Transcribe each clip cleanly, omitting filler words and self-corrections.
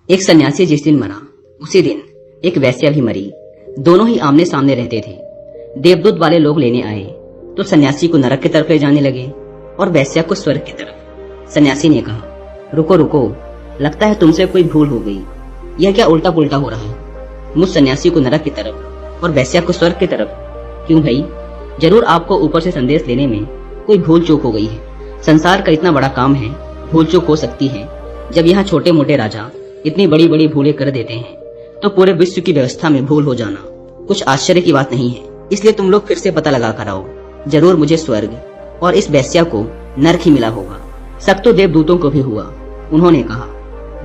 एक सन्यासी जिस दिन मरा उसी दिन एक वैश्या भी मरी। दोनों ही आमने सामने रहते थे। देवदूत वाले लोग लेने आए तो सन्यासी को नरक की तरफ ले जाने लगे और वैश्या को स्वर्ग की तरफ। सन्यासी ने कहा, रुको रुको, लगता है तुमसे कोई भूल हो गई। यह क्या उल्टा पुल्टा हो रहा है? मुझ सन्यासी को नरक की तरफ और वैश्या को स्वर्ग की तरफ। क्यों भाई? जरूर आपको ऊपर से संदेश लेने में कोई भूल चूक हो गई है। संसार का इतना बड़ा काम है, भूल चूक हो सकती है। जब यहाँ छोटे मोटे राजा इतनी बड़ी बड़ी भूलें कर देते हैं तो पूरे विश्व की व्यवस्था में भूल हो जाना कुछ आश्चर्य की बात नहीं है। इसलिए तुम लोग फिर से पता लगा कर आओ। जरूर मुझे स्वर्ग और इस वैश्या को नरक ही मिला होगा। शक तो देवदूतों को भी हुआ। उन्होंने कहा,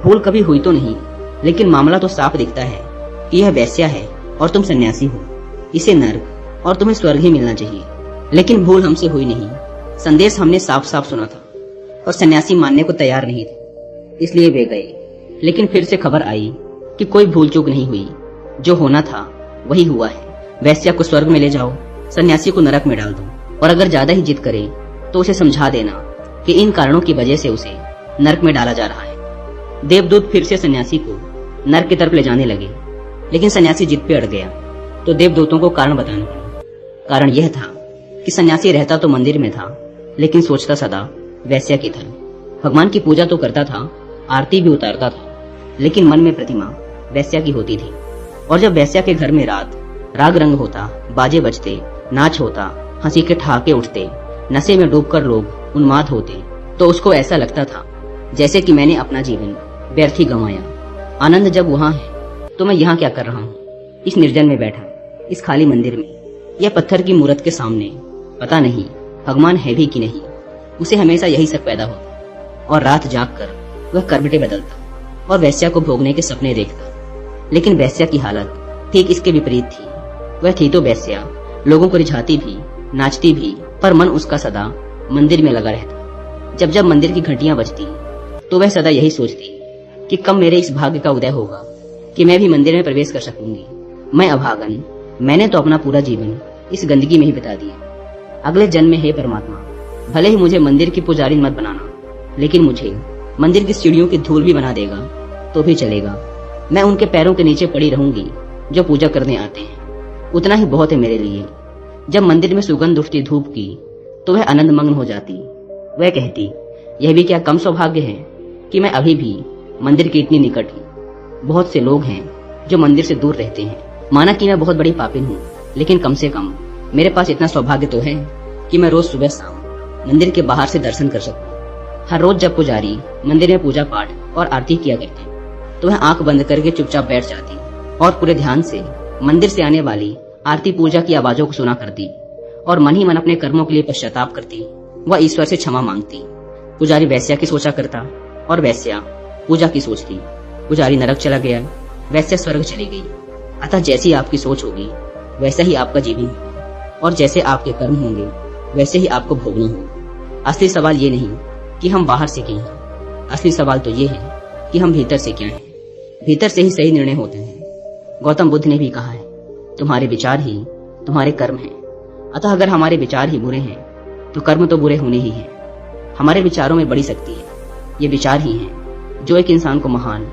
भूल कभी हुई तो नहीं, लेकिन मामला तो साफ दिखता है कि यह वैश्या है और तुम सन्यासी हो। इसे नरक और तुम्हें स्वर्ग ही मिलना चाहिए। लेकिन भूल हमसे हुई नहीं। संदेश हमने साफ साफ सुना था और सन्यासी मानने को तैयार नहीं थे, इसलिए वे गए। लेकिन फिर से खबर आई कि कोई भूल चूक नहीं हुई। जो होना था वही हुआ है। वैश्या को स्वर्ग में ले जाओ, सन्यासी को नरक में डाल दो, और अगर ज्यादा ही जिद करे तो उसे समझा देना कि इन कारणों की वजह से उसे नरक में डाला जा रहा है। देवदूत फिर से सन्यासी को नरक की तरफ ले जाने लगे, लेकिन सन्यासी जिद पे अड़ गया तो देवदूतों को कारण बताना पड़ा। कारण यह था कि सन्यासी रहता तो मंदिर में था, लेकिन सोचता सदा वैश्या की था। भगवान की पूजा तो करता था, आरती भी उतारता था, लेकिन मन में प्रतिमा वैश्या की होती थी। और जब वैश्या के घर में रात राग रंग होता, बाजे बजते, नाच होता, हंसी के ठहाके उठते, नशे में डूबकर लोग उन्माद होते, तो उसको ऐसा लगता था जैसे कि मैंने अपना जीवन व्यर्थ ही गंवाया। आनंद जब वहाँ है तो मैं यहाँ क्या कर रहा हूँ, इस निर्जन में बैठा, इस खाली मंदिर में, यह पत्थर की मूर्त के सामने। पता नहीं भगवान है भी कि नहीं। उसे हमेशा यही शक पैदा होता और रात जाग कर वह करवटें बदलता और वैश्या को भोगने के सपने देखता। लेकिन वैश्या की हालत ठीक इसके विपरीत थी। वह थी तो वैश्या, लोगों को रिझाती भी, नाचती भी, पर मन उसका सदा मंदिर में लगा रहता। जब जब मंदिर की घंटियां बजती तो वह सदा यही सोचती कि कब मेरे इस भाग्य का उदय होगा कि मैं भी मंदिर में प्रवेश कर सकूंगी। मैं अभागन, मैंने तो अपना पूरा जीवन इस गंदगी में ही बिता दिया। अगले जन्म में हे परमात्मा, भले ही मुझे मंदिर की पुजारी मत बनाना, लेकिन मुझे मंदिर की सीढ़ियों की धूल भी बना देगा तो भी चलेगा। मैं उनके पैरों के नीचे पड़ी रहूंगी जो पूजा करने आते हैं। उतना ही बहुत है मेरे लिए। जब मंदिर में सुगंध उठती धूप की तो वह आनंद मग्न हो जाती। वह कहती, यह भी क्या कम सौभाग्य है कि मैं अभी भी मंदिर के इतनी निकट हूँ। बहुत से लोग हैं जो मंदिर से दूर रहते हैं। माना कि मैं बहुत बड़ी पापिन हूँ, लेकिन कम से कम मेरे पास इतना सौभाग्य तो है कि मैं रोज सुबह शाम मंदिर के बाहर से दर्शन कर सकूं। हर रोज जब पुजारी मंदिर में पूजा पाठ और आरती किया करते तो वह आंख बंद करके चुपचाप बैठ जाती और पूरे ध्यान से मंदिर से आने वाली आरती पूजा की आवाजों को सुना करती और मन ही मन अपने कर्मों के लिए पश्चाताप करती। वह ईश्वर से क्षमा मांगती। पुजारी वैश्या की सोचा करता और वैश्या पूजा की सोचती। पुजारी नरक चला गया, वैश्या स्वर्ग चली गई। अतः जैसी आपकी सोच होगी वैसा ही आपका जीवन होगा, और जैसे आपके कर्म होंगे वैसे ही आपको भोगना होगा। असली सवाल ये नहीं कि हम बाहर से क्या हैं, असली सवाल तो ये है कि हम भीतर से क्या हैं। भीतर से ही सही निर्णय होते हैं। गौतम बुद्ध ने भी कहा है, तुम्हारे विचार ही तुम्हारे कर्म हैं। अतः अगर हमारे विचार ही बुरे हैं तो कर्म तो बुरे होने ही हैं। हमारे विचारों में बड़ी शक्ति है। ये विचार ही हैं जो एक इंसान को महान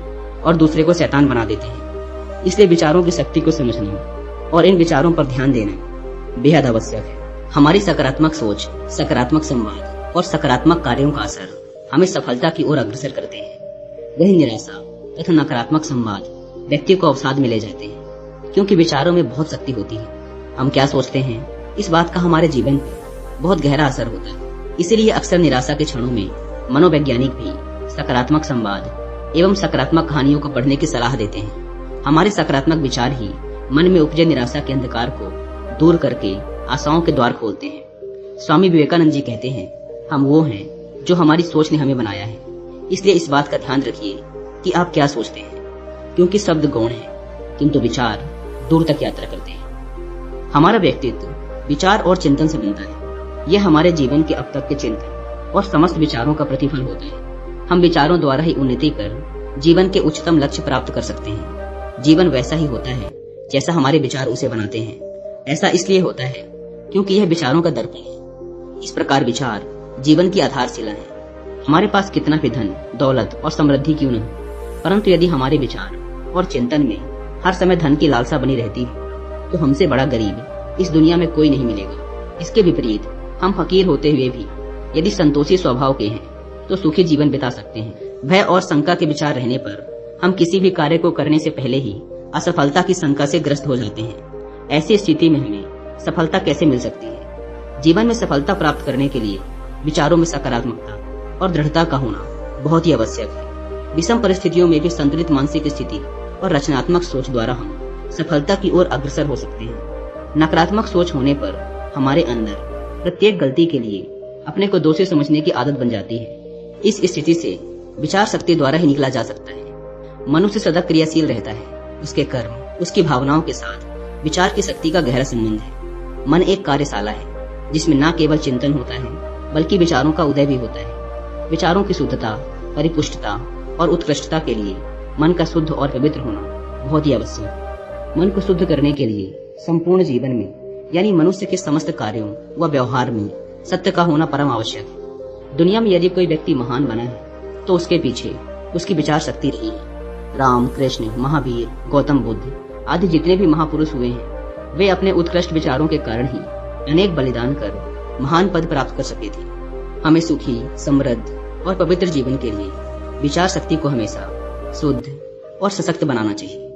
और दूसरे को शैतान बना देते हैं। इसलिए विचारों की शक्ति को समझना और इन विचारों पर ध्यान देना बेहद आवश्यक है। हमारी सकारात्मक सोच, सकारात्मक संवाद और सकारात्मक कार्यों का असर हमें सफलता की ओर अग्रसर करते हैं। वही निराशा तथा नकारात्मक संवाद व्यक्ति को अवसाद में ले जाते हैं, क्योंकि विचारों में बहुत शक्ति होती है। हम क्या सोचते हैं इस बात का हमारे जीवन पर बहुत गहरा असर होता है। इसीलिए अक्सर निराशा के क्षणों में मनोवैज्ञानिक भी सकारात्मक संवाद एवं सकारात्मक कहानियों को पढ़ने की सलाह देते हैं। हमारे सकारात्मक विचार ही मन में उपजे निराशा के अंधकार को दूर करके आशाओं के द्वार खोलते हैं। स्वामी विवेकानंद जी कहते हैं, हम वो हैं जो हमारी सोच ने हमें बनाया है। इसलिए इस बात का ध्यान रखिए कि आप क्या सोचते हैं, क्योंकि शब्द गौण है किंतु विचार दूर तक यात्रा करते हैं। हमारा व्यक्तित्व विचार और चिंतन से बनता है। यह हमारे जीवन के अब तक के चिंतन और समस्त विचारों का प्रतिफल होता है। हम विचारों द्वारा ही उन्नति कर जीवन के उच्चतम लक्ष्य प्राप्त कर सकते हैं। जीवन वैसा ही होता है जैसा हमारे विचार उसे बनाते हैं। ऐसा इसलिए होता है क्योंकि यह विचारों का दर्पण है। इस प्रकार विचार जीवन की आधारशिला है। हमारे पास कितना भी धन, दौलत और समृद्धि क्यों न हो, परंतु यदि हमारे विचार और चिंतन में हर समय धन की लालसा बनी रहती है तो हमसे बड़ा गरीब इस दुनिया में कोई नहीं मिलेगा। इसके विपरीत हम फकीर होते हुए भी यदि संतोषी स्वभाव के हैं तो सुखी जीवन बिता सकते हैं। भय और शंका के विचार रहने पर हम किसी भी कार्य को करने से पहले ही असफलता की शंका से ग्रस्त हो जाते हैं। ऐसी स्थिति में हमें सफलता कैसे मिल सकती है? जीवन में सफलता प्राप्त करने के लिए विचारों में सकारात्मकता और दृढ़ता का होना बहुत ही आवश्यक है। विषम परिस्थितियों में भी संतुलित मानसिक स्थिति और रचनात्मक सोच द्वारा हम सफलता की ओर अग्रसर हो सकते हैं। नकारात्मक सोच होने पर हमारे अंदर प्रत्येक गलती के लिए अपने को दोषी समझने की आदत बन जाती है। इस स्थिति से विचार शक्ति द्वारा ही निकला जा सकता है। मनुष्य सदा क्रियाशील रहता है। उसके कर्म, उसकी भावनाओं के साथ विचार की शक्ति का गहरा संबंध है। मन एक कार्यशाला है जिसमें न केवल चिंतन होता है बल्कि विचारों का उदय भी होता है। विचारों की शुद्धता, परिपुष्टता और उत्कृष्टता के लिए मन का शुद्ध और पवित्र होना बहुत ही आवश्यक है। मन को शुद्ध करने के लिए संपूर्ण जीवन में यानी मनुष्य के समस्त कार्यों व व्यवहार में सत्य का होना परम आवश्यक है। दुनिया में यदि कोई व्यक्ति महान बना है तो उसके पीछे उसकी विचार शक्ति रही है। राम, कृष्ण, महावीर, गौतम बुद्ध आदि जितने भी महापुरुष हुए हैं वे अपने उत्कृष्ट विचारों के कारण ही अनेक बलिदान कर महान पद प्राप्त कर सके थे। हमें सुखी, समृद्ध और पवित्र जीवन के लिए विचार शक्ति को हमेशा शुद्ध और सशक्त बनाना चाहिए।